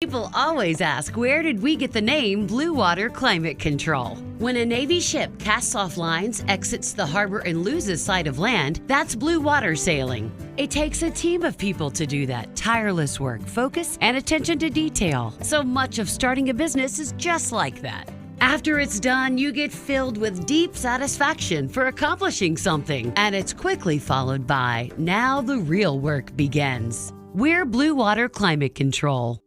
People always ask, where did we get the name Blue Water Climate Control? When a Navy ship casts off lines, exits the harbor, and loses sight of land, that's blue water sailing. It takes a team of people to do that. Tireless work, focus, and attention to detail. So much of starting a business is just like that. After it's done, you get filled with deep satisfaction for accomplishing something. And it's quickly followed by, now the real work begins. We're Blue Water Climate Control.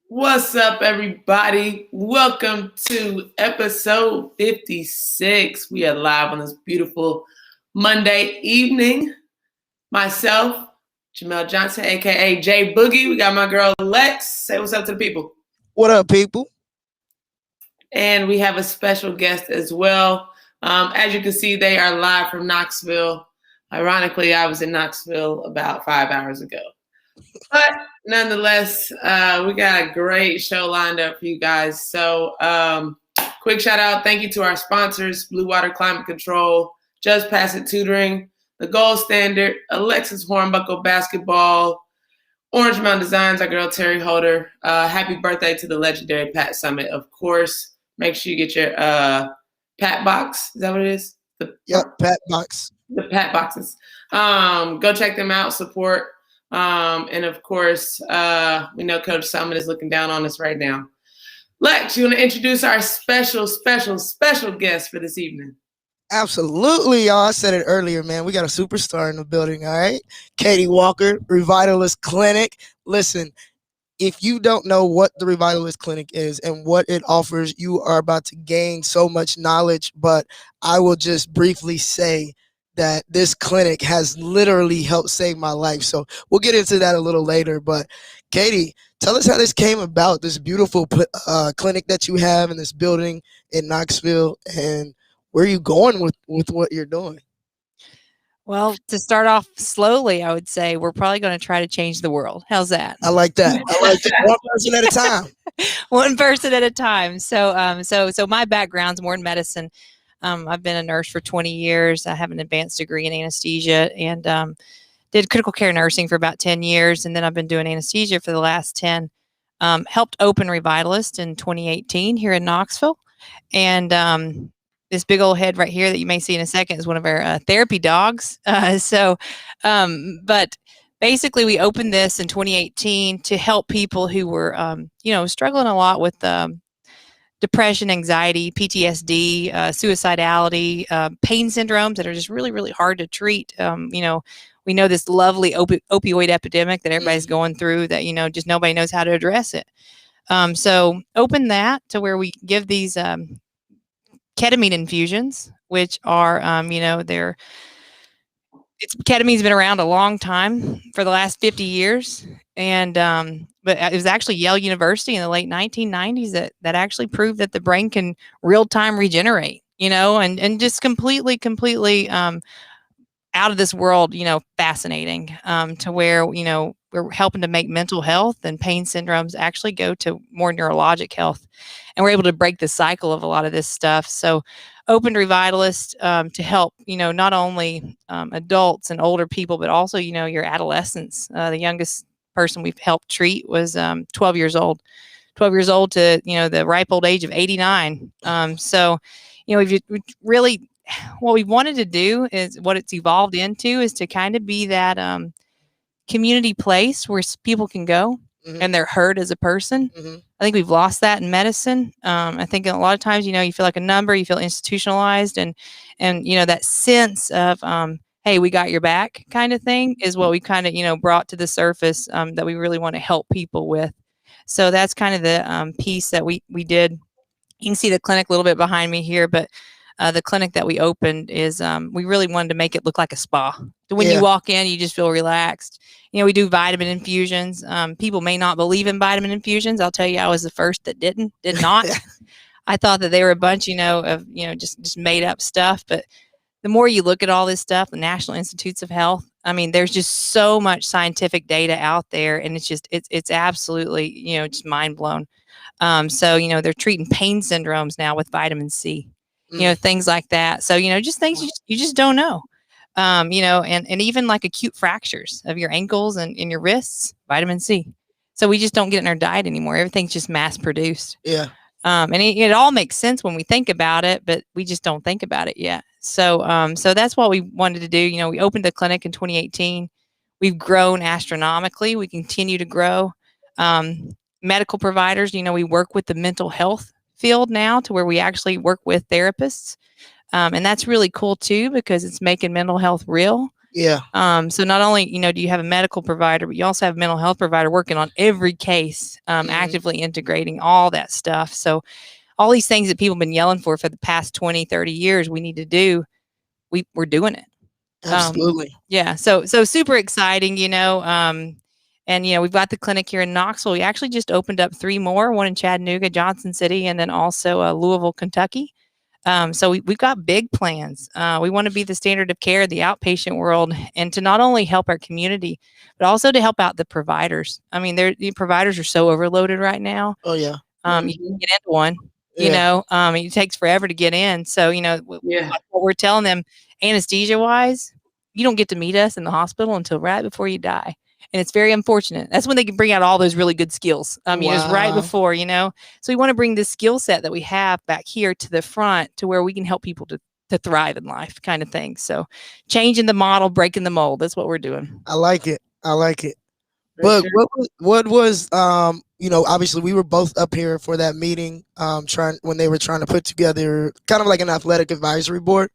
What's up, everybody? Welcome to episode 56. We are live on this beautiful Monday evening. Myself, Jaimel Johnson, aka J Boogie. We got my girl Lex. Say what's up to the people. What up, people? And we have a special guest as well. As you can see, they are live from Knoxville. Ironically, I was in Knoxville about 5 hours ago. But nonetheless, we got a great show lined up for you guys. So quick shout out. Thank you to our sponsors, Blue Water Climate Control, Just Pass It Tutoring, The Gold Standard, Alexis Hornbuckle Basketball, Orange Mountain Designs, our girl Terry Holder. Happy birthday to the legendary Pat Summit, of course. Make sure you get your Pat box. Is that what it is? Yep, Pat box. The Pat boxes. Go check them out, support. And of course, we know Coach Summit is looking down on us right now. Lex, you want to introduce our special guest for this evening? Absolutely, y'all. I said it earlier, man. We got a superstar in the building, all right? Katie Walker, Revitalist Clinic. Listen, if you don't know what the Revitalist Clinic is and what it offers, you are about to gain so much knowledge. But I will just briefly say that this clinic has literally helped save my life. So we'll get into that a little later. But Katie, tell us how this came about, this beautiful clinic that you have in this building in Knoxville, and where are you going with what you're doing? Well, to start off slowly, I would say we're probably going to try to change the world. How's that? I like that. One person at a time. One person at a time. So my background's more in medicine. I've been a nurse for 20 years. I have an advanced degree in anesthesia and did critical care nursing for about 10 years. And then I've been doing anesthesia for the last 10. Helped open Revitalist in 2018 here in Knoxville. And this big old head right here that you may see in a second is one of our therapy dogs. But basically we opened this in 2018 to help people who were, struggling a lot with depression, anxiety, PTSD, suicidality, pain syndromes that are just really, really hard to treat. We know this lovely opioid epidemic that everybody's going through that, just nobody knows how to address it. So open that to where we give these ketamine infusions, which are, ketamine's been around a long time, for the last 50 years. And, but it was actually Yale University in the late 1990s that actually proved that the brain can real-time regenerate, and just completely, out of this world, fascinating, to where, we're helping to make mental health and pain syndromes actually go to more neurologic health. And we're able to break the cycle of a lot of this stuff. So opened Revitalist to help, not only adults and older people, but also, your adolescents. The youngest person we've helped treat was 12 years old to, the ripe old age of 89. We've really, what we wanted to do is what it's evolved into is to kind of be that community place where people can go and they're heard as a person. I think we've lost that in medicine. I think a lot of times, you feel like a number, you feel institutionalized, and that sense of, hey, we got your back kind of thing is what we kind of, brought to the surface that we really want to help people with. So that's kind of the piece that we did. You can see the clinic a little bit behind me here, but the clinic that we opened is, we really wanted to make it look like a spa. When you walk in, you just feel relaxed. We do vitamin infusions. People may not believe in vitamin infusions. I'll tell you, I was the first that did not. I thought that they were a bunch, of, just made up stuff. But the more you look at all this stuff, the National Institutes of Health, there's just so much scientific data out there, and it's absolutely, just mind blown. So, they're treating pain syndromes now with vitamin C. Things like that. So, just things you just don't know. and even like acute fractures of your ankles and in your wrists, vitamin C. So we just don't get it in our diet anymore. Everything's just mass produced. Yeah. And it all makes sense when we think about it, but we just don't think about it yet. So that's what we wanted to do. We opened the clinic in 2018. We've grown astronomically. We continue to grow. Medical providers, we work with the mental health field now to where we actually work with therapists. And that's really cool too, because it's making mental health real. Yeah. So not only, do you have a medical provider, but you also have a mental health provider working on every case, actively integrating all that stuff. So all these things that people have been yelling for the past 20, 30 years, we need to do, we're doing it. Absolutely. Yeah. So super exciting, and, we've got the clinic here in Knoxville. We actually just opened up 3 more, one in Chattanooga, Johnson City, and then also Louisville, Kentucky. So we've got big plans. We want to be the standard of care in the outpatient world, and to not only help our community, but also to help out the providers. I mean, the providers are so overloaded right now. Oh yeah. You can get into one, it takes forever to get in. So, what we're telling them, anesthesia wise, you don't get to meet us in the hospital until right before you die. And it's very unfortunate. That's when they can bring out all those really good skills. It's right before, So we want to bring this skill set that we have back here to the front to where we can help people to thrive in life, kind of thing. So changing the model, breaking the mold. That's what we're doing. I like it. But what was obviously we were both up here for that meeting, when they were trying to put together kind of like an athletic advisory board,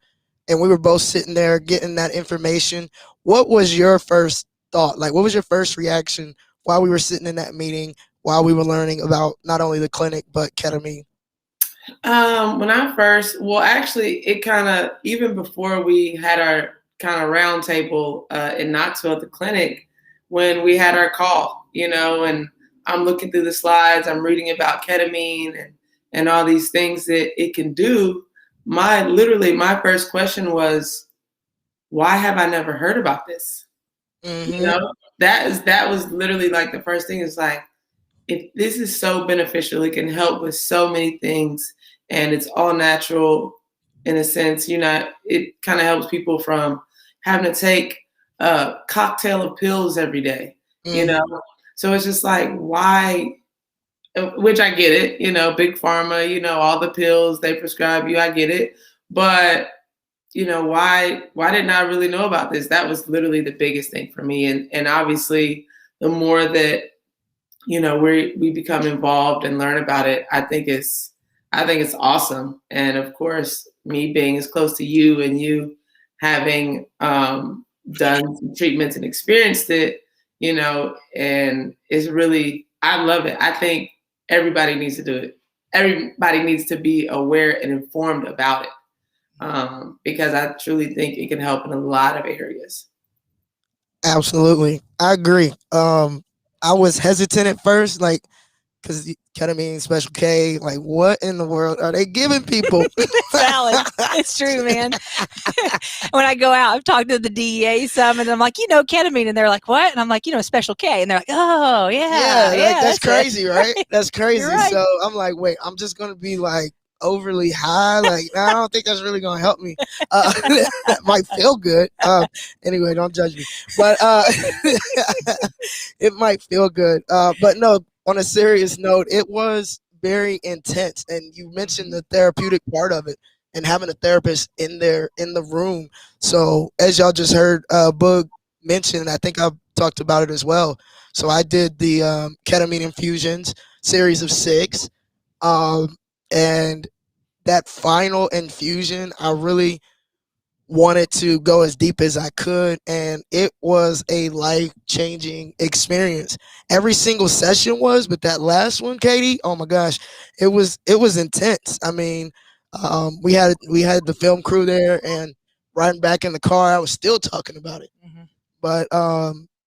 and we were both sitting there getting that information. What was your first thought? Like, what was your first reaction while we were sitting in that meeting, while we were learning about not only the clinic but ketamine? When I first, actually, it kind of, even before we had our kind of round table in Knoxville at the clinic, when we had our call, and I'm looking through the slides, I'm reading about ketamine and all these things that it can do. My first question was, why have I never heard about this? Mm-hmm. That was literally like the first thing is like, if this is so beneficial, it can help with so many things, and it's all natural in a sense, it kind of helps people from having to take a cocktail of pills every day, So it's just like, why, which I get it, big pharma, all the pills they prescribe you, I get it. But why didn't I really know about this? That was literally the biggest thing for me. And obviously the more that, we become involved and learn about it, I think it's awesome. And of course, me being as close to you and you having done some treatments and experienced it, and it's really, I love it. I think everybody needs to do it. Everybody needs to be aware and informed about it. Because I truly think it can help in a lot of areas. Absolutely. I agree. I was hesitant at first, like, because ketamine, Special K, like, what in the world are they giving people? It's valid. It's true, man. When I go out, I've talked to the DEA some, and I'm like, ketamine, and they're like, what? And I'm like, Special K, and they're like, oh, yeah. That's crazy, right? That's crazy. Right. So I'm like, wait, I'm just gonna be like overly high, like, I don't think that's really gonna help me. That might feel good. Anyway, don't judge me, but it might feel good. But no, on a serious note, it was very intense, and you mentioned the therapeutic part of it and having a therapist in the room. So as y'all just heard Boog mention, I think I've talked about it as well. So I did the ketamine infusions, series of 6. And that final infusion, I really wanted to go as deep as I could, and it was a life-changing experience. Every single session was, but that last one, Katie, oh my gosh, it was intense. I mean, we had the film crew there, and riding back in the car, I was still talking about it. Mm-hmm. But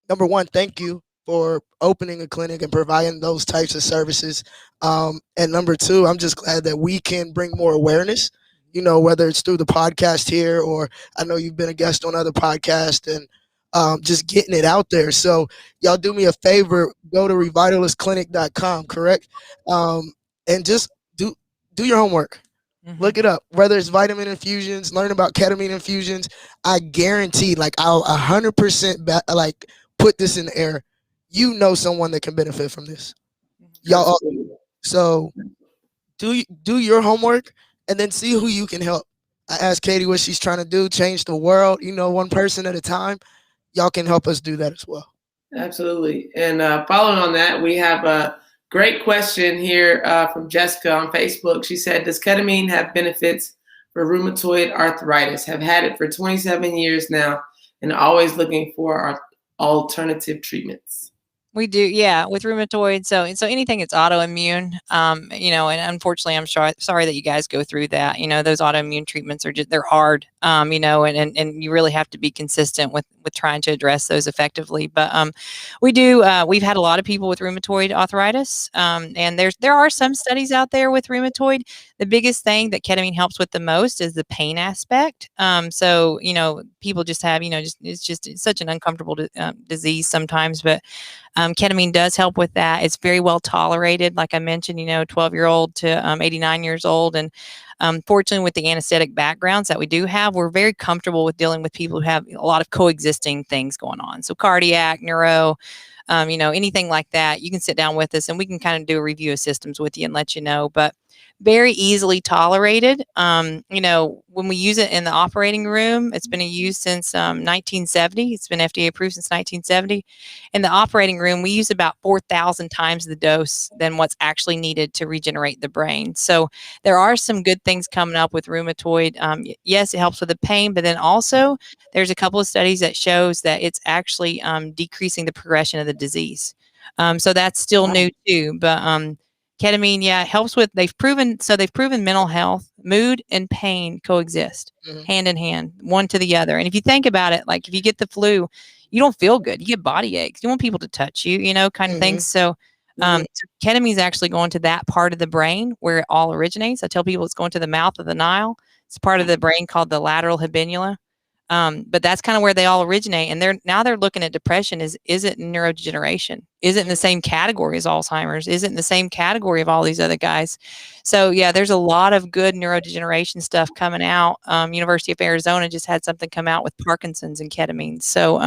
number one, thank you for opening a clinic and providing those types of services. And number 2, I'm just glad that we can bring more awareness, whether it's through the podcast here, or I know you've been a guest on other podcasts, and just getting it out there. So y'all do me a favor, go to revitalistclinic.com, correct? And just do your homework. Look it up. Whether it's vitamin infusions, learn about ketamine infusions. I guarantee, like, I'll 100% like put this in the air. You know someone that can benefit from this. Y'all. So do your homework and then see who you can help. I asked Katie what she's trying to do, change the world, one person at a time. Y'all can help us do that as well. Absolutely. And following on that, we have a great question here from Jessica on Facebook. She said, does ketamine have benefits for rheumatoid arthritis? Have had it for 27 years now and always looking for alternative treatments. We do, yeah, with rheumatoid. So anything that's autoimmune, and unfortunately, I'm sorry that you guys go through that. Those autoimmune treatments they're hard, and you really have to be consistent with trying to address those effectively. But we've had a lot of people with rheumatoid arthritis, and there are some studies out there with rheumatoid. The biggest thing that ketamine helps with the most is the pain aspect. So people just have, it's such an uncomfortable disease sometimes, but ketamine does help with that. It's very well tolerated. Like I mentioned, 12-year-old to 89 years old. And fortunately, with the anesthetic backgrounds that we do have, we're very comfortable with dealing with people who have a lot of coexisting things going on. So cardiac, neuro, anything like that. You can sit down with us and we can kind of do a review of systems with you and let you know. But very easily tolerated. When we use it in the operating room, it's been used since 1970. It's been FDA approved since 1970. In the operating room, we use about 4,000 times the dose than what's actually needed to regenerate the brain. So there are some good things coming up with rheumatoid. Yes, it helps with the pain, but then also there's a couple of studies that shows that it's actually decreasing the progression of the disease. So that's still new too, but ketamine, yeah, helps with, they've proven mental health, mood, and pain coexist hand in hand, one to the other. And if you think about it, like if you get the flu, you don't feel good. You get body aches. You want people to touch you, kind of things. So ketamine is actually going to that part of the brain where it all originates. I tell people it's going to the mouth of the Nile. It's part of the brain called the lateral habenula. But that's kind of where they all originate. And they're looking at depression. Is it neurodegeneration? Is it in the same category as Alzheimer's? Is it in the same category of all these other guys? So yeah, there's a lot of good neurodegeneration stuff coming out. University of Arizona just had something come out with Parkinson's and ketamine. So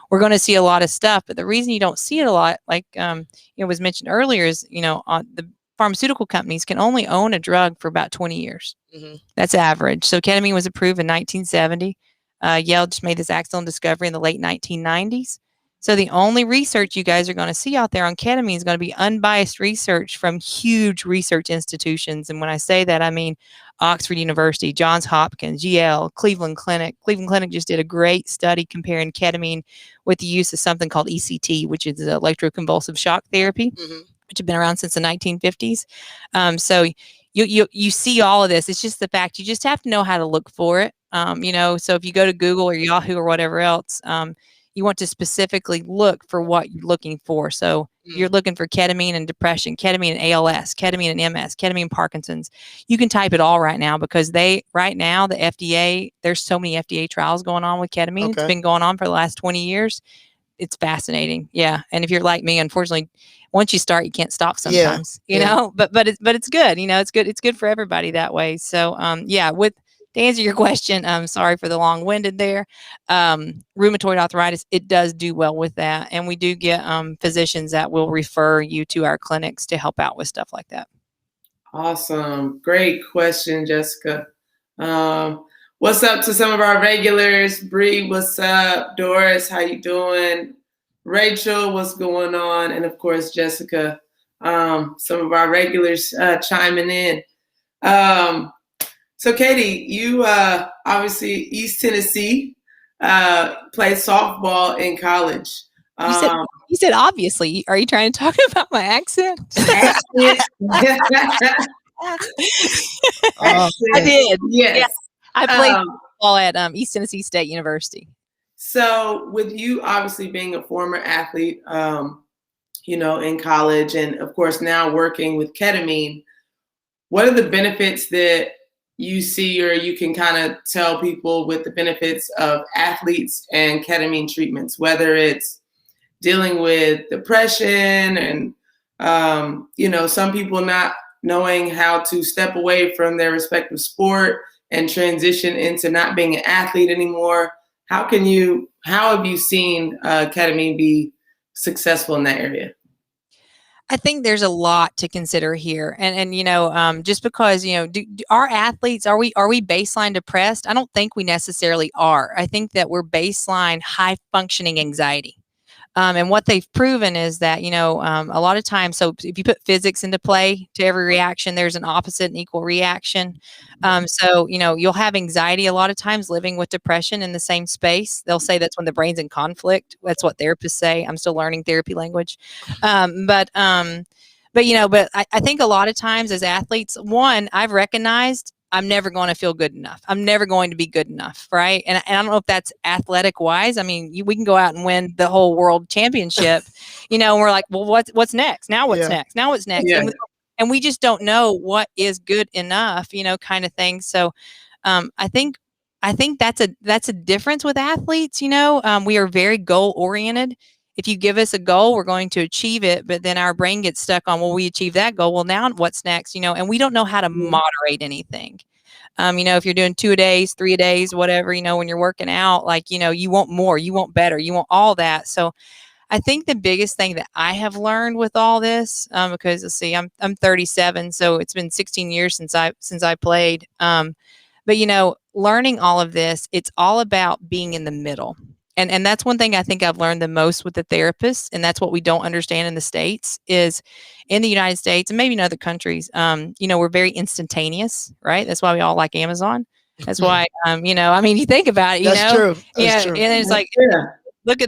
we're going to see a lot of stuff. But the reason you don't see it a lot, like was mentioned earlier, is the pharmaceutical companies can only own a drug for about 20 years. That's average. So ketamine was approved in 1970. Yale just made this excellent discovery in the late 1990s. So the only research you guys are going to see out there on ketamine is going to be unbiased research from huge research institutions. And when I say that, I mean Oxford University, Johns Hopkins, Yale, Cleveland Clinic. Cleveland Clinic just did a great study comparing ketamine with the use of something called ECT, which is electroconvulsive shock therapy, which have been around since the 1950s. So you see all of this. It's just the fact you just have to know how to look for it. So if you go to Google or Yahoo or whatever else, you want to specifically look for what you're looking for. So you're looking for ketamine and depression, ketamine and ALS, ketamine and MS, ketamine and Parkinson's. You can type it all right now because right now the FDA, there's so many FDA trials going on with ketamine. Okay. It's been going on for the last 20 years. It's fascinating. Yeah. And if you're like me, unfortunately, once you start, you can't stop sometimes, you know, but it's good. It's good for everybody that way. So, to answer your question, I'm sorry for the long-winded there. Rheumatoid arthritis, it does do well with that. And we do get physicians that will refer you to our clinics to help out with stuff like that. Awesome. Great question, Jessica. What's up to some of our regulars? Bree, what's up? Doris, how you doing? Rachel, what's going on? And of course, Jessica, some of our regulars chiming in. So Katie, you obviously East Tennessee, played softball in college. You said obviously. Are you trying to talk about my accent? I did. Yes. Yeah. I played football at East Tennessee State University. So with you obviously being a former athlete, in college, and of course now working with ketamine, what are the benefits that you see or you can kind of tell people with the benefits of athletes and ketamine treatments, whether it's dealing with depression and, some people not knowing how to step away from their respective sport and transition into not being an athlete anymore. How have you seen ketamine be successful in that area? I think there's a lot to consider here, and just because do our athletes, are we baseline depressed? I don't think we necessarily are. I think that we're baseline high functioning anxiety. And what they've proven is that, a lot of times, so if you put physics into play to every reaction, there's an opposite and equal reaction. So, you'll have anxiety a lot of times living with depression in the same space. They'll say that's when the brain's in conflict. That's what therapists say. I'm still learning therapy language. But I think a lot of times as athletes, one, I've recognized I'm never going to feel good enough. I'm never going to be good enough, right? And I don't know if that's athletic wise. I mean, we can go out and win the whole world championship, and we're like, well, what's next? Now what's next? Now what's next? Yeah. And we just don't know what is good enough, kind of thing. So I think that's a difference with athletes. We are very goal oriented. If you give us a goal, we're going to achieve it, but then our brain gets stuck on, well, we achieved that goal. Well, now what's next? And we don't know how to moderate anything. If you're doing 2 a days, 3 a days, whatever, when you're working out, like, you want more, you want better, you want all that. So I think the biggest thing that I have learned with all this, because let's see, I'm 37, so it's been 16 years since I played. But learning all of this, it's all about being in the middle. And that's one thing I think I've learned the most with the therapists, and that's what we don't understand in the States is in the United States and maybe in other countries, we're very instantaneous, right? That's why we all like Amazon. That's why, you think about it, That's true. That's true. And it's like, look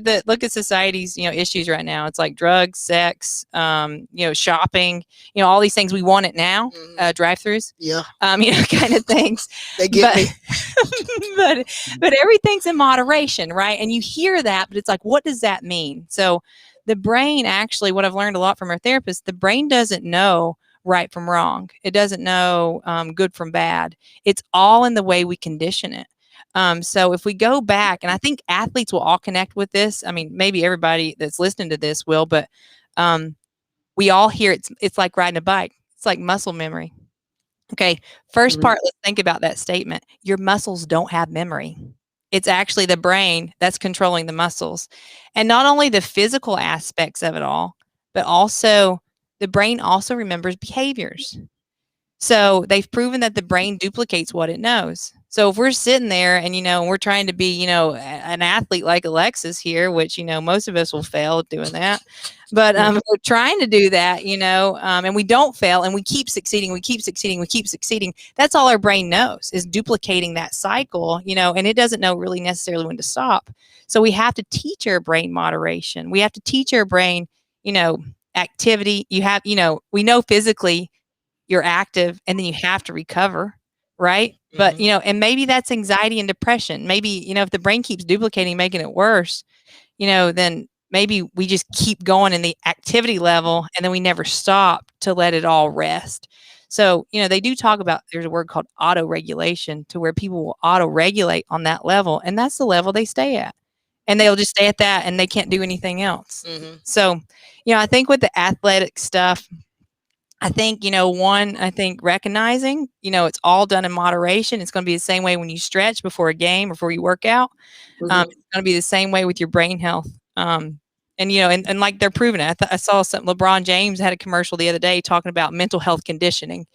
at society's, issues right now. It's like drugs, sex, shopping, all these things we want it now, drive-throughs, kind of things. They get me. but everything's in moderation, right? And you hear that, but it's like, what does that mean? So the brain actually, what I've learned a lot from our therapist, the brain doesn't know right from wrong. It doesn't know good from bad. It's all in the way we condition it. So if we go back, and I think athletes will all connect with this. I mean, maybe everybody that's listening to this will, but we all hear it's like riding a bike. It's like muscle memory. Okay. First part, let's think about that statement. Your muscles don't have memory. It's actually the brain that's controlling the muscles. And not only the physical aspects of it all, but also the brain also remembers behaviors. So they've proven that the brain duplicates what it knows. So if we're sitting there and, we're trying to be, an athlete like Alexis here, which, most of us will fail at doing that. But if we're trying to do that, and we don't fail and we keep succeeding, that's all our brain knows is duplicating that cycle, and it doesn't know really necessarily when to stop. So we have to teach our brain moderation. We have to teach our brain, activity. You have, we know physically you're active and then you have to recover. Right. But, and maybe that's anxiety and depression. Maybe, if the brain keeps duplicating, making it worse, then maybe we just keep going in the activity level and then we never stop to let it all rest. So, they do talk about, there's a word called auto-regulation to where people will auto-regulate on that level. And that's the level they stay at. And they'll just stay at that and they can't do anything else. So, I think with the athletic stuff, I think, recognizing, it's all done in moderation. It's going to be the same way when you stretch before a game, before you work out. It's going to be the same way with your brain health. And like they're proving it. I saw LeBron James had a commercial the other day talking about mental health conditioning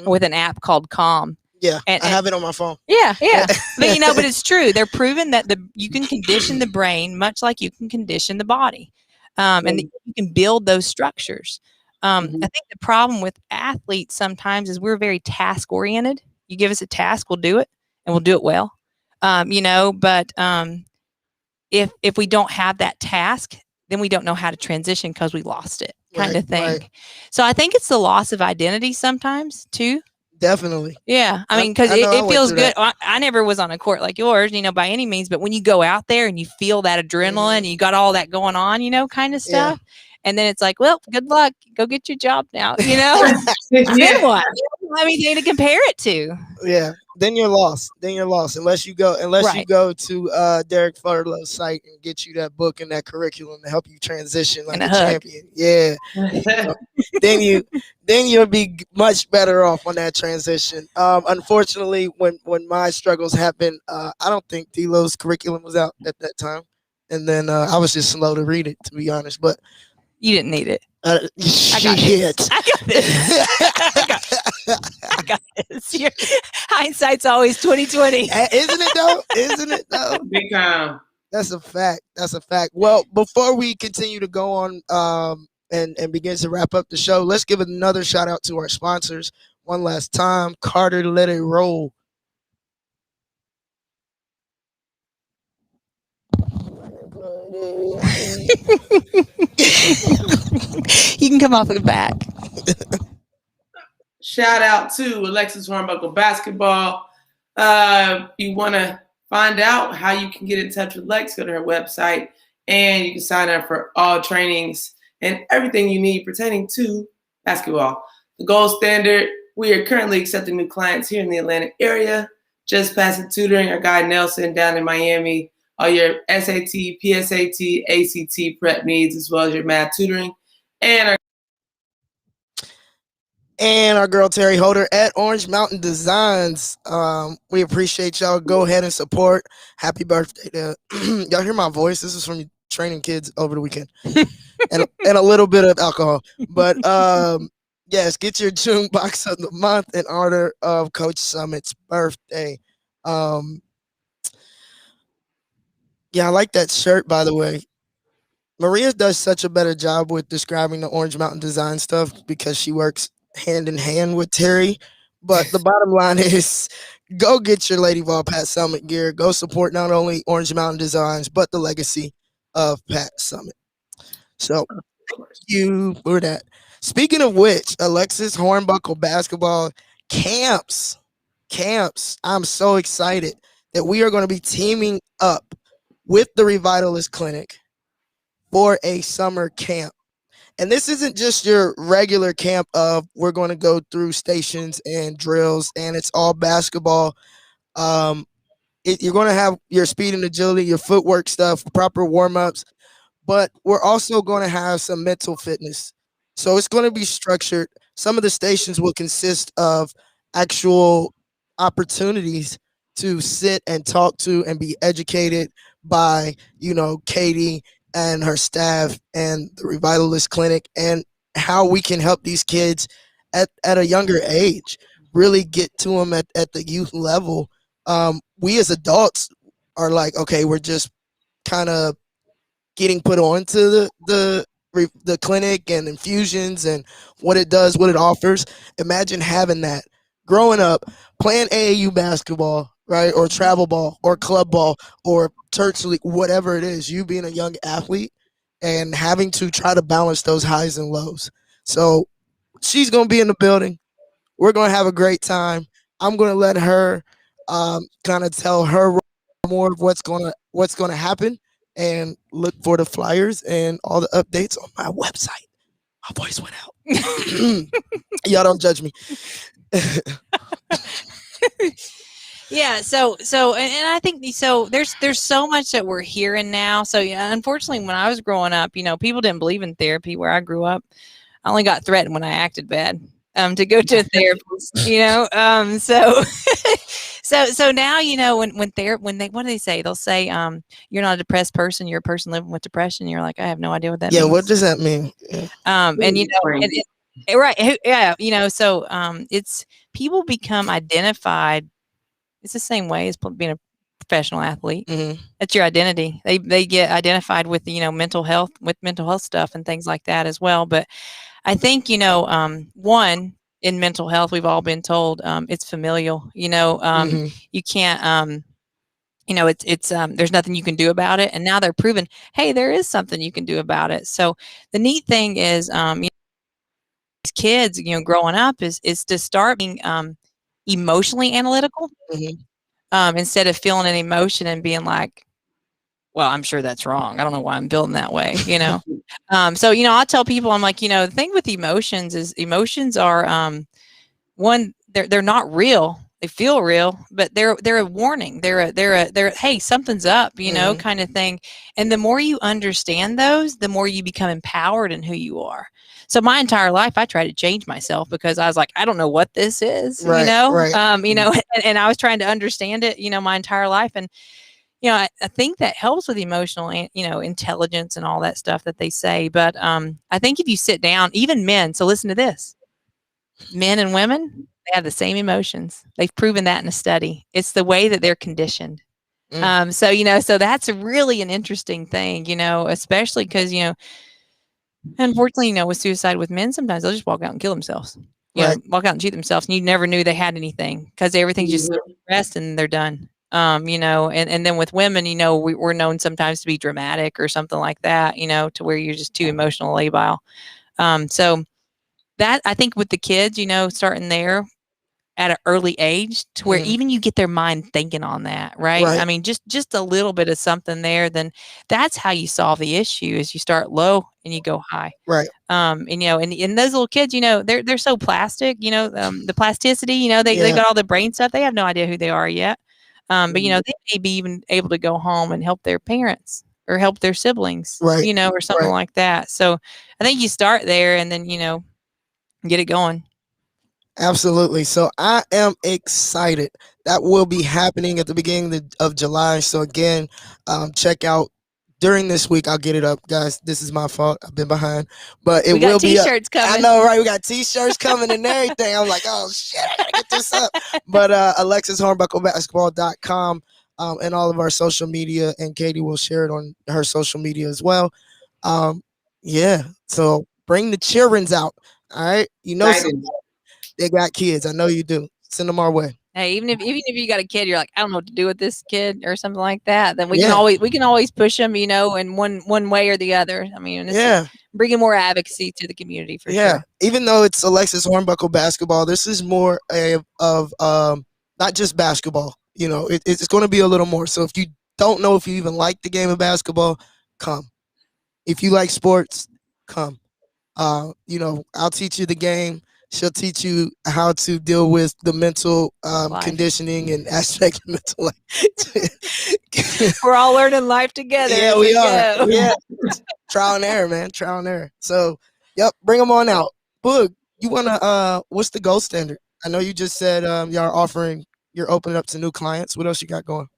with an app called Calm. Yeah, I have it on my phone. Yeah. But, but it's true. They're proving that you can condition the brain much like you can condition the body. And you can build those structures. I think the problem with athletes sometimes is we're very task oriented. You give us a task, we'll do it and we'll do it well. But if we don't have that task, then we don't know how to transition because we lost it kind of thing. Right. So I think it's the loss of identity sometimes too. Definitely. Yeah. I mean, because it feels good. I never was on a court like yours, by any means, but when you go out there and you feel that adrenaline and you got all that going on, kind of stuff. Yeah. And then it's like, well, good luck. Go get your job now. Then what? have anything to compare it to. Yeah, then you're lost. Then you're lost unless you go Right. to Derek Furlow's site and get you that book and that curriculum to help you transition like And a a hug. champion. Yeah, then you'll be much better off on that transition. Unfortunately, when my struggles happened, I don't think D'Lo's curriculum was out at that time, and then I was just slow to read it, to be honest. But You didn't need it. I got shit. this. I got this. I got this. Hindsight's always 2020. Isn't it though? Isn't it though? Big time. That's a fact. That's a fact. Well, before we continue to go on and begin to wrap up the show, let's give another shout out to our sponsors one last time. Carter, let it roll. You can come off of the back. Shout out to Alexis Hornbuckle Basketball. If you want to find out how you can get in touch with Lex, go to her website and you can sign up for all trainings and everything you need pertaining to basketball. The gold standard, we are currently accepting new clients here in the Atlanta area. Just passing tutoring, our guy Nelson down in Miami. All your SAT, PSAT, ACT prep needs, as well as your math tutoring. And our girl Terry Holder at Orange Mountain Designs. We appreciate y'all. Go ahead and support. Happy birthday to y'all. Hear my voice? This is from training kids over the weekend, and a little bit of alcohol. But yes, get your June box of the month in honor of Coach Summit's birthday. Yeah, I like that shirt, by the way. Maria does such a better job with describing the Orange Mountain Design stuff because she works hand in hand with Terry. But the bottom line is go get your Lady Vol Pat Summit gear. Go support not only Orange Mountain Designs, but the legacy of Pat Summit. So you for that. Speaking of which, Alexis Hornbuckle basketball camps. I'm so excited that we are going to be teaming up with the Revitalist Clinic for a summer camp. And this isn't just your regular camp of we're going to go through stations and drills and it's all basketball. You're going to have your speed and agility, your footwork stuff, proper warm-ups, but we're also going to have some mental fitness. So it's going to be structured. Some of the stations will consist of actual opportunities to sit and talk to and be educated by, Katie and her staff and the Revitalist Clinic and how we can help these kids at a younger age, really get to them at the youth level. We as adults are like, okay, we're just kind of getting put onto the clinic and infusions and what it does, what it offers. Imagine having that growing up, playing AAU basketball, right? Or travel ball or club ball or church league, whatever it is, you being a young athlete and having to try to balance those highs and lows. So she's going to be in the building. We're going to have a great time. I'm going to let her kind of tell her more of what's going to happen and look for the flyers and all the updates on my website. My voice went out. Y'all don't judge me. Yeah, so and I think so there's so much that we're hearing now. So yeah, unfortunately when I was growing up, people didn't believe in therapy where I grew up. I only got threatened when I acted bad to go to a therapist, so now when they what do they say? They'll say you're not a depressed person, you're a person living with depression. You're like, I have no idea what that means. Yeah, what does that mean? Right, yeah, so it's people become identified. It's the same way as being a professional athlete. Mm-hmm. That's your identity. They get identified with mental health stuff and things like that as well. But I think one, in mental health, we've all been told it's familial. Mm-hmm. You can't. It's there's nothing you can do about it. And now they're proving, hey, there is something you can do about it. So the neat thing is, these kids, growing up is to start being emotionally analytical. Mm-hmm. Instead of feeling an emotion and being like, well, I'm sure that's wrong. I don't know why I'm building that way, So, I'll tell people, I'm like, the thing with emotions is emotions are, one, they're not real. They feel real, but they're a warning. They're hey, something's up, kind of thing. And the more you understand those, the more you become empowered in who you are. So my entire life, I tried to change myself because I was like, I don't know what this is, Right. and I was trying to understand it, my entire life. And, I think that helps with emotional, intelligence and all that stuff that they say. But I think if you sit down, even men, so listen to this, men and women, they have the same emotions. They've proven that in a study. It's the way that they're conditioned. So that's really an interesting thing, especially because, unfortunately, with suicide with men, sometimes they'll just walk out and kill themselves. Walk out and shoot themselves, and you never knew they had anything because everything's just rest and they're done. And then with women, we're known sometimes to be dramatic or something like that, to where you're just too emotional, labile. So that, I think with the kids, starting there at an early age to where even you get their mind thinking on that, right? I mean, just a little bit of something there, then that's how you solve the issue is you start low and you go high. Right. And those little kids, they're so plastic, the plasticity, they got all the brain stuff. They have no idea who they are yet. But, they may be even able to go home and help their parents or help their siblings, or something like that. So I think you start there and then, get it going. Absolutely. So I am excited. That will be happening at the beginning of July. So again, check out during this week. I'll get it up, guys. This is my fault. I've been behind, but it will be t-shirts coming. I know, right? We got t-shirts coming and everything. I'm like, oh shit, I gotta get this up. But Alexis Hornbucklebasketball.com and all of our social media, and Katie will share it on her social media as well. So bring the childrens out. All right, they got kids. I know you do. Send them our way. Hey, even if you got a kid, you're like, I don't know what to do with this kid or something like that. Then we can always push them, in one way or the other. I mean, bringing more advocacy to the community for sure. Even though it's Alexis Hornbuckle basketball, this is more of not just basketball. It's going to be a little more. So if you don't know if you even like the game of basketball, come. If you like sports, come. I'll teach you the game. She'll teach you how to deal with the mental conditioning and aspect of mental life. We're all learning life together. Yeah, we are. Yeah. Trial and error, man. Trial and error. So, bring them on out. Boog, you want to, what's the gold standard? I know you just said you're opening up to new clients. What else you got going?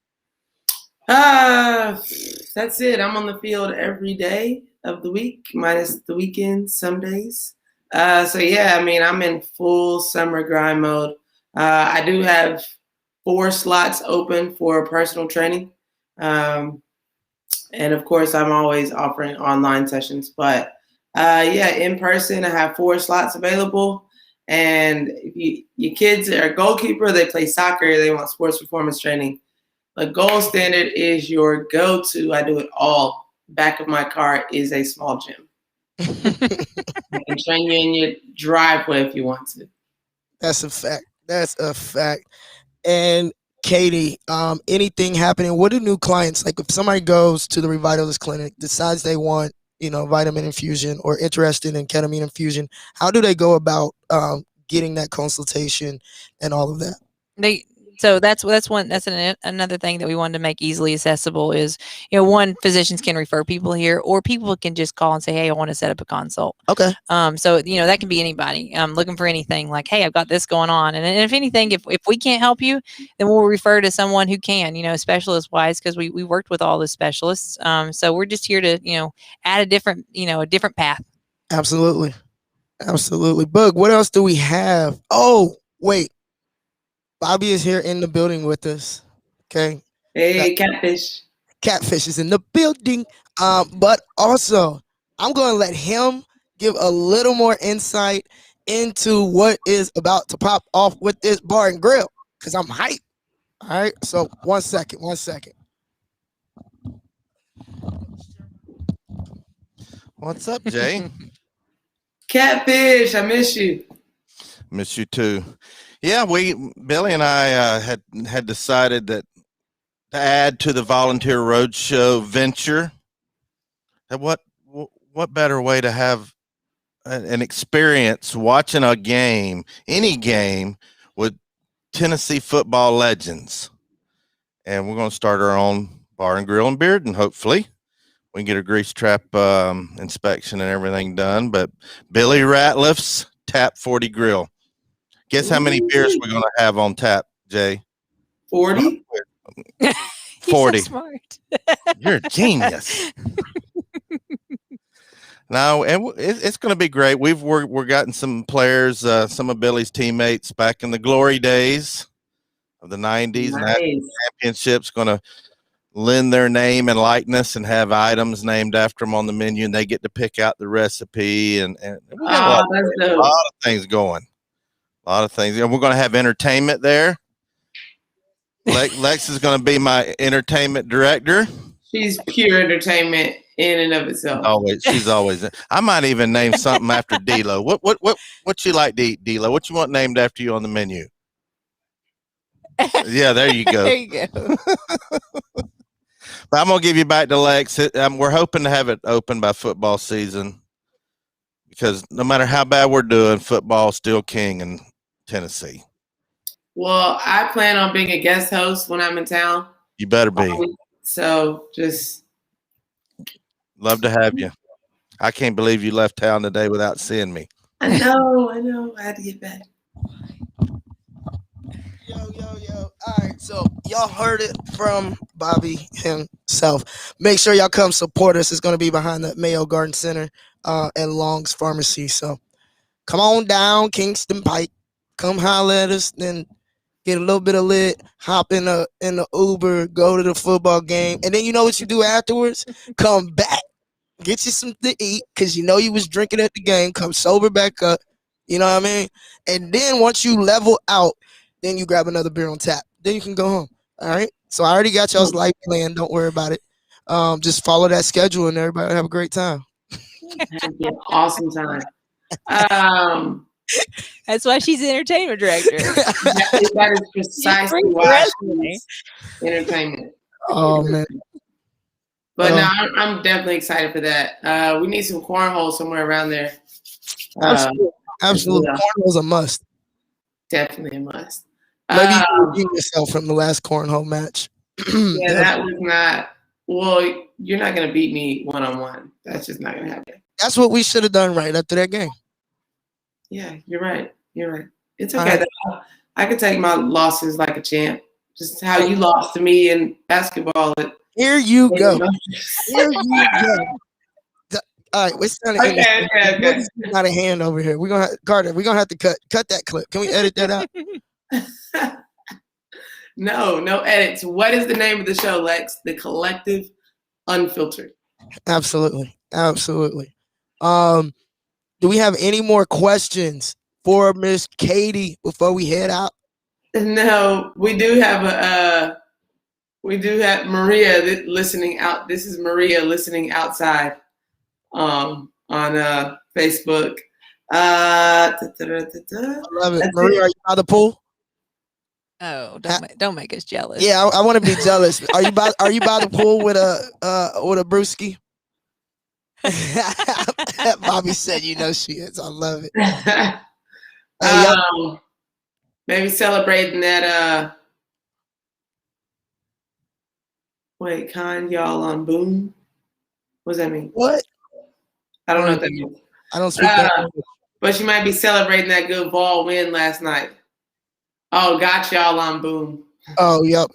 That's it. I'm on the field every day of the week, minus the weekends, some days. I'm in full summer grind mode. I do have 4 slots open for personal training. And of course, I'm always offering online sessions. But in person, I have 4 slots available. And if your kids are a goalkeeper, they play soccer, they want sports performance training. The gold standard is your go-to. I do it all. Back of my car is a small gym. I can train you in your driveway if you want to. That's a fact. And Katie, anything happening? What do new clients, like if somebody goes to the Revitalist Clinic, decides they want, vitamin infusion or interested in ketamine infusion, how do they go about getting that consultation and all of that? So that's another thing that we wanted to make easily accessible is, one, physicians can refer people here, or people can just call and say, hey, I want to set up a consult. Okay. So, that can be anybody looking for anything like, hey, I've got this going on. And if anything, if we can't help you, then we'll refer to someone who can, specialist wise, because we worked with all the specialists. So we're just here to, add a different path. Absolutely. Boog, what else do we have? Oh, wait. Bobby is here in the building with us. Okay. Hey, Catfish. Catfish is in the building. But also, I'm going to let him give a little more insight into what is about to pop off with this bar and grill, because I'm hyped. All right. So one second. What's up, Jay? Catfish, I miss you. Miss you too. Yeah, Billy and I had decided that to add to the Volunteer Roadshow venture. And what better way to have an experience watching a game, any game, with Tennessee football legends. And we're going to start our own bar and grill and beard, and hopefully we can get a grease trap inspection and everything done. But Billy Ratliff's Tap 40 Grill. Guess how many beers we're going to have on tap, Jay? 40? 40. So smart. You're a genius. No, and it's going to be great. We're gotten some players, some of Billy's teammates back in the glory days of the 90s, and that championship's going to lend their name and likeness and have items named after them on the menu, and they get to pick out the recipe, and we got a lot of things going. A lot of things. And we're going to have entertainment there. Lex is going to be my entertainment director. She's pure entertainment in and of itself. She's always. I might even name something after D-Lo. What you like to eat, D-Lo? What you want named after you on the menu? Yeah, there you go. There you go. But I'm gonna give you back to Lex. We're hoping to have it open by football season, because no matter how bad we're doing, football's still king in Tennessee. Well, I plan on being a guest host when I'm in town. You better be. So just love to have you. I can't believe you left town today without seeing me. I know. I had to get back. Yo. All right, so y'all heard it from Bobby himself. Make sure y'all come support us. It's going to be behind the Mayo Garden Center and Long's Pharmacy. So come on down, Kingston Pike. Come holler at us, then get a little bit of lit, hop in the Uber, go to the football game, and then you know what you do afterwards? Come back, get you something to eat, because you know you was drinking at the game. Come sober back up, you know what I mean? And then once you level out, then you grab another beer on tap. Then you can go home, all right? So I already got y'all's life plan. Don't worry about it. Just follow that schedule, and everybody will have a great time. Have an awesome time. That's why she's the entertainment director. that is precisely why she's entertainment. Oh, man. But no, I'm definitely excited for that. We need some cornhole somewhere around there. Absolutely. Yeah. Cornhole's a must. Definitely a must. Maybe you redeem yourself from the last cornhole match. Yeah, that was not. Well, you're not going to beat me one-on-one. That's just not going to happen. That's what we should have done right after that game. Yeah, you're right. It's okay. Right. I could take my losses like a champ. Just how you lost to me in basketball. Here you go. Here you go. All right, we're starting to okay. Not a hand over here. We're gonna have to cut that clip. Can we edit that out? No edits. What is the name of the show, Lex? The Collective Unfiltered. Absolutely. Do we have any more questions for Miss Katie before we head out? No, we do have Maria listening out. This is Maria listening outside on Facebook. I love it. Maria, are you by the pool? Oh, don't make us jealous. Yeah, I want to be jealous. Are you by the pool with a brewski? Bobby said, "You know she is." I love it. Maybe celebrating that. Wait, y'all on boom? What does that mean? What? I don't know what that means. I don't speak that. But you might be celebrating that good ball win last night. Oh, got y'all on boom. Oh, yep.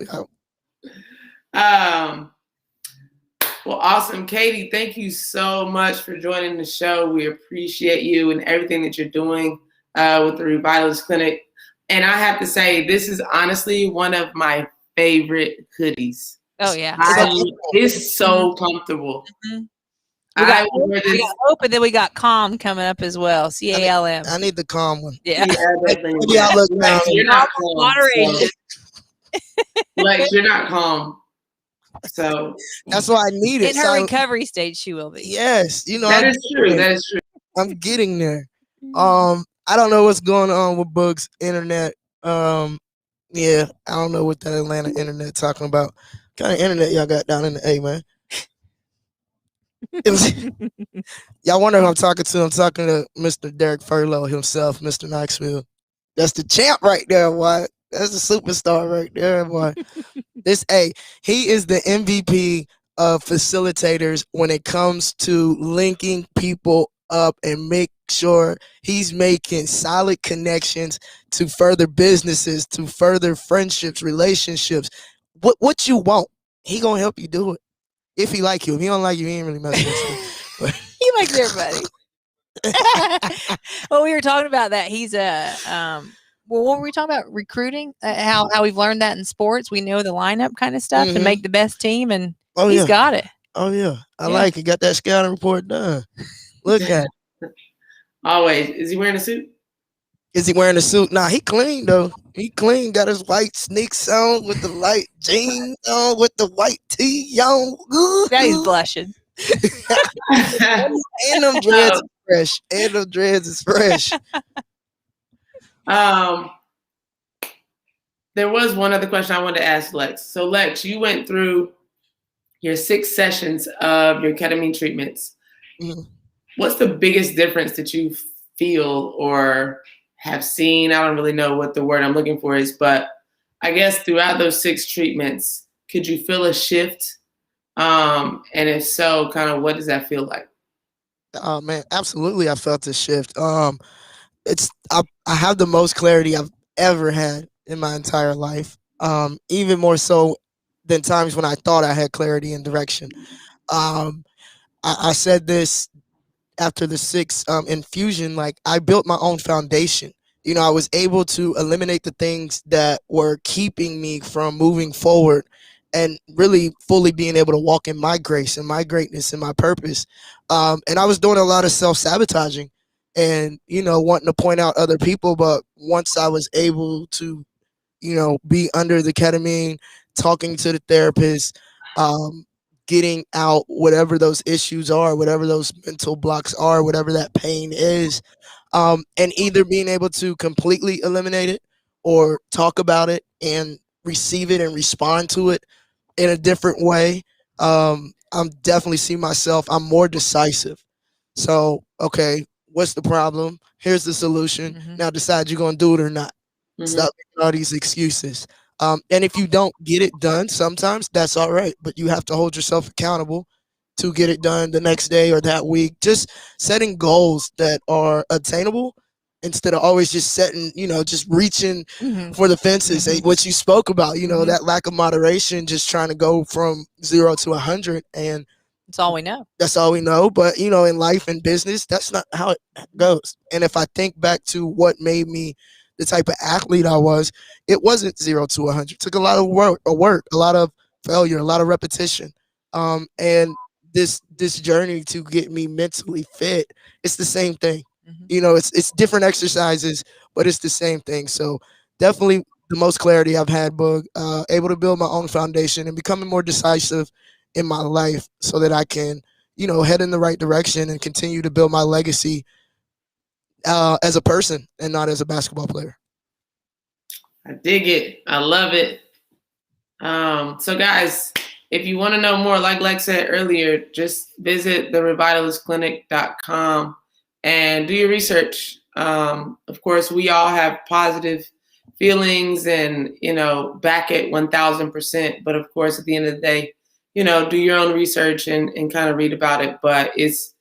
Well, awesome. Katie, thank you so much for joining the show. We appreciate you and everything that you're doing with the Revitalist Clinic. And I have to say, this is honestly one of my favorite hoodies. Oh, yeah. It's so comfortable. Mm-hmm. We got hope, and then we got calm coming up as well. CALM. I need the calm one. Yeah. You're not calm. Moderation. Like, you're not calm. So that's why I need it. In her recovery stage, she will be. Yes, that is true. That is true. I'm getting there. I don't know what's going on with Boog's internet. Yeah, I don't know what that Atlanta internet talking about. What kind of internet y'all got down in the A, man? Y'all wonder who I'm talking to. I'm talking to Mr. Derek Furlow himself, Mr. Knoxville. That's the champ right there, boy. That's the superstar right there, boy. He is the MVP of facilitators when it comes to linking people up and make sure he's making solid connections to further businesses, to further friendships, relationships. What you want, he gonna help you do it. If he like you, if he don't like you, he ain't really messing with you. He likes everybody. Well, we were talking about that. He's a well, what were we talking about? Recruiting? How we've learned that in sports. We know the lineup kind of stuff to make the best team, and he's got it. Oh yeah, I like it. Got that scouting report done. Look at it. Always. Is he wearing a suit? Is he wearing a suit? Nah, he clean though. He clean. Got his white sneaks on with the light jeans on with the white tee on. Now he's blushing. And them dreads is fresh. And them dreads is fresh. There was one other question I wanted to ask Lex. So Lex, you went through your 6 sessions of your ketamine treatments. Mm-hmm. What's the biggest difference that you feel or have seen? I don't really know what the word I'm looking for is, but I guess throughout those 6 treatments, could you feel a shift? And if so, kind of what does that feel like? Oh man, absolutely. I felt a shift. I have the most clarity I've ever had in my entire life. Even more so than times when I thought I had clarity and direction. I said this after the 6 infusion, like I built my own foundation. You know, I was able to eliminate the things that were keeping me from moving forward and really fully being able to walk in my grace and my greatness and my purpose. And I was doing a lot of self-sabotaging and, you know, wanting to point out other people. But once I was able to, you know, be under the ketamine, talking to the therapist, getting out whatever those issues are, whatever those mental blocks are, whatever that pain is, and either being able to completely eliminate it or talk about it and receive it and respond to it in a different way. I'm definitely seeing myself. I'm more decisive. So, okay, what's the problem? Here's the solution. Mm-hmm. Now decide you're going to do it or not. Mm-hmm. Stop making all these excuses. And if you don't get it done, sometimes that's all right, but you have to hold yourself accountable to get it done the next day or that week. Just setting goals that are attainable instead of always just setting, you know, just reaching for the fences. What you spoke about, you know, that lack of moderation, just trying to go from 0 to 100. And that's all we know. That's all we know. But, you know, in life and business, that's not how it goes. And if I think back to what made me the type of athlete I was, it wasn't 0 to 100. It took a lot of work, a lot of failure, a lot of repetition. And this journey to get me mentally fit, it's the same thing. You know, it's different exercises, but it's the same thing. So definitely the most clarity I've had, Boog, able to build my own foundation and becoming more decisive in my life so that I can, you know, head in the right direction and continue to build my legacy as a person and not as a basketball player. I dig it. I love it. So guys, if you want to know more, like Lex said earlier, just visit therevitalistclinic.com and do your research. Of course, we all have positive feelings and, you know, back at 1000%. But of course, at the end of the day, you know, do your own research and kind of read about it. But it's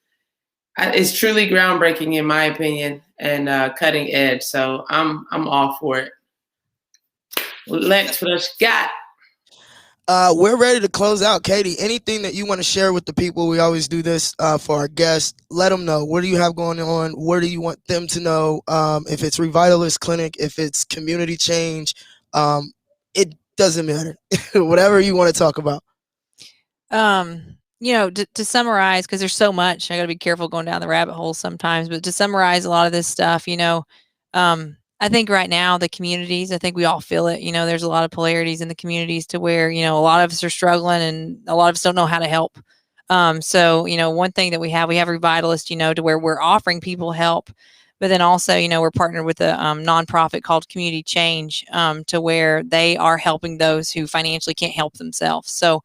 truly groundbreaking in my opinion and cutting edge. So I'm all for it. Lex, what else you got? We're ready to close out. Katie, anything that you want to share with the people? We always do this for our guests. Let them know. What do you have going on? Where do you want them to know? If it's Revitalist Clinic, if it's community change, it doesn't matter. Whatever you want to talk about. You know, to summarize, because there's so much, I got to be careful going down the rabbit hole sometimes, but to summarize a lot of this stuff, you know, I think right now the communities, I think we all feel it, you know, there's a lot of polarities in the communities to where, you know, a lot of us are struggling and a lot of us don't know how to help. So, you know, one thing that we have Revitalist, you know, to where we're offering people help, but then also, you know, we're partnered with a nonprofit called Community Change, to where they are helping those who financially can't help themselves. So,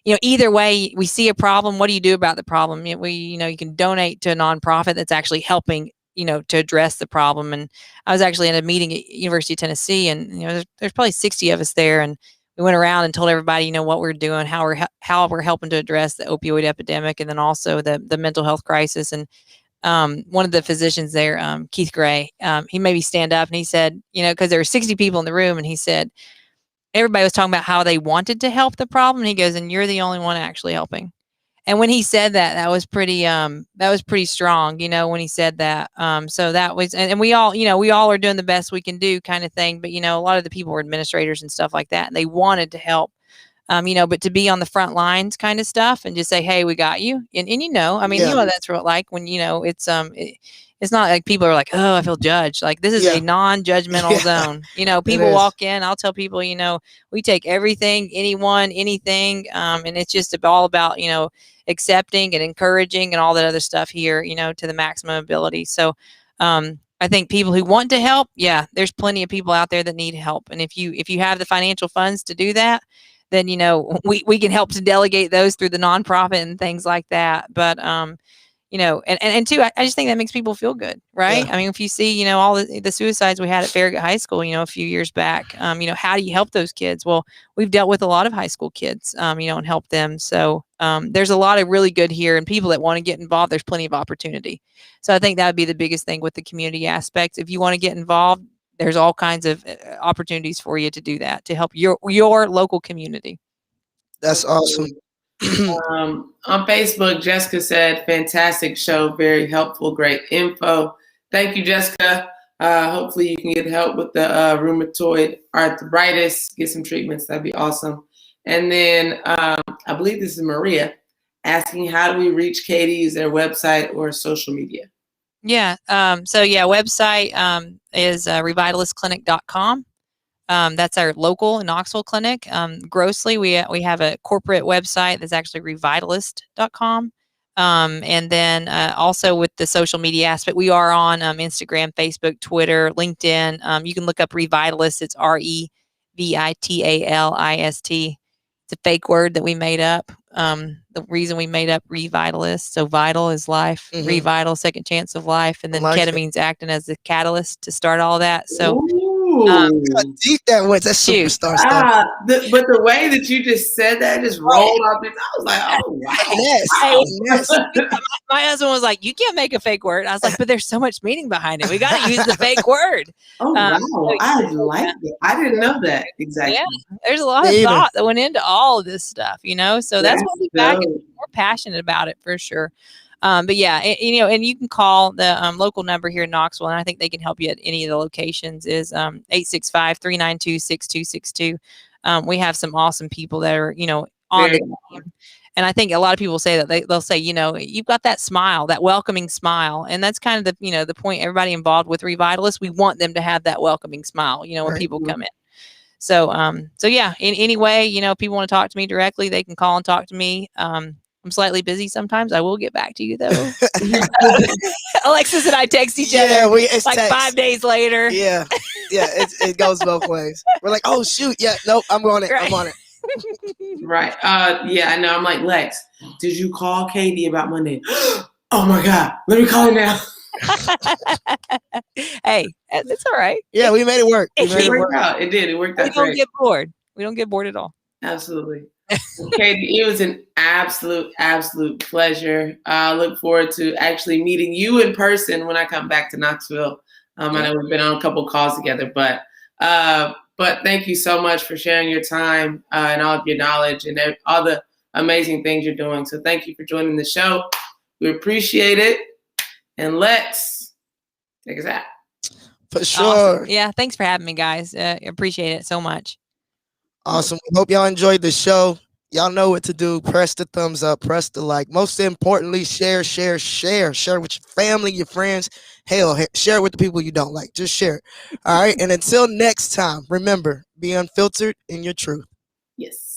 you know, either way, we see a problem. What do you do about the problem? You know, you can donate to a nonprofit that's actually helping, to address the problem. And I was actually in a meeting at University of Tennessee, and there's probably 60 of us there, and we went around and told everybody what we're doing, how we're helping to address the opioid epidemic, and then also the mental health crisis. And one of the physicians there, Keith Gray, he made me stand up, and he said, because there were 60 people in the room, and he said everybody was talking about how they wanted to help the problem, and he goes, and you're the only one actually helping. And when he said that, that was pretty strong, when he said that. So that was, and we all, we all are doing the best we can do, kind of thing. But a lot of the people were administrators and stuff like that, and they wanted to help. But to be on the front lines kind of stuff and just say, hey, we got you. And that's what like when, it's not like people are like, oh, I feel judged. Like this is a non-judgmental zone. People walk in, I'll tell people, we take everything, anyone, anything. And it's just all about, accepting and encouraging and all that other stuff here, to the maximum ability. So, I think people who want to help, there's plenty of people out there that need help. And if you have the financial funds to do that, then, we can help to delegate those through the nonprofit and things like that. But, and two, I just think that makes people feel good, right? Yeah. I mean, if you see, all the suicides we had at Farragut High School, a few years back, how do you help those kids? Well, we've dealt with a lot of high school kids, and help them. So there's a lot of really good here, and people that want to get involved, there's plenty of opportunity. So I think that would be the biggest thing with the community aspects. If you want to get involved, there's all kinds of opportunities for you to do that, to help your local community. That's awesome. On Facebook, Jessica said, fantastic show, very helpful, great info. Thank you, Jessica. Hopefully you can get help with the rheumatoid arthritis, get some treatments. That'd be awesome. And then I believe this is Maria asking, how do we reach Katie? Is there a website or social media? Yeah. Website is revitalistclinic.com. That's our local Knoxville clinic. Grossly, we have a corporate website that's actually revitalist.com. And then also with the social media aspect, we are on Instagram, Facebook, Twitter, LinkedIn. You can look up Revitalist. It's REVITALIST. It's a fake word that we made up. The reason we made up Revitalist, so vital is life, revital, second chance of life, and then ketamine's acting as the catalyst to start all that. So how deep that went. That's superstar stuff. But the way that you just said that just rolled off. I was like, oh wow. Yes. My husband was like, you can't make a fake word. I was like, but there's so much meaning behind it. We got to use the fake word. Oh wow. I like it. I didn't know that. Exactly. Yeah. There's a lot of thought that went into all of this stuff, so that's what we back and more passionate about it for sure. But yeah, and you can call the local number here in Knoxville, and I think they can help you at any of the locations, is 865-392-6262. We have some awesome people that are, on the team. And I think a lot of people say that they'll say, you've got that smile, that welcoming smile. And that's kind of the, the point. Everybody involved with Revitalists, we want them to have that welcoming smile, when people come in. So, yeah, in any way, if people want to talk to me directly, they can call and talk to me. I'm slightly busy sometimes. I will get back to you though. Alexis and I text each other like text. 5 days later. Yeah. It goes both ways. We're like, oh shoot, nope, I'm on it. Right. I'm on it. Right. I know. I'm like, Lex, did you call Katie about Monday? Oh my God, let me call her now. Hey, it's all right. Yeah, we made it work. It worked out. It did. It worked out. We don't get bored. We don't get bored at all. Absolutely. Katie, it was an absolute pleasure. I look forward to actually meeting you in person when I come back to Knoxville. I know we've been on a couple calls together, but thank you so much for sharing your time and all of your knowledge and all the amazing things you're doing. So thank you for joining the show. We appreciate it. And let's take us out. For sure. Awesome. Yeah, thanks for having me, guys. Appreciate it so much. Awesome. Hope y'all enjoyed the show. Y'all know what to do. Press the thumbs up, press the like. Most importantly, share. Share with your family, your friends. Hell, share it with the people you don't like. Just share it. All right. And until next time, remember, be unfiltered in your truth. Yes.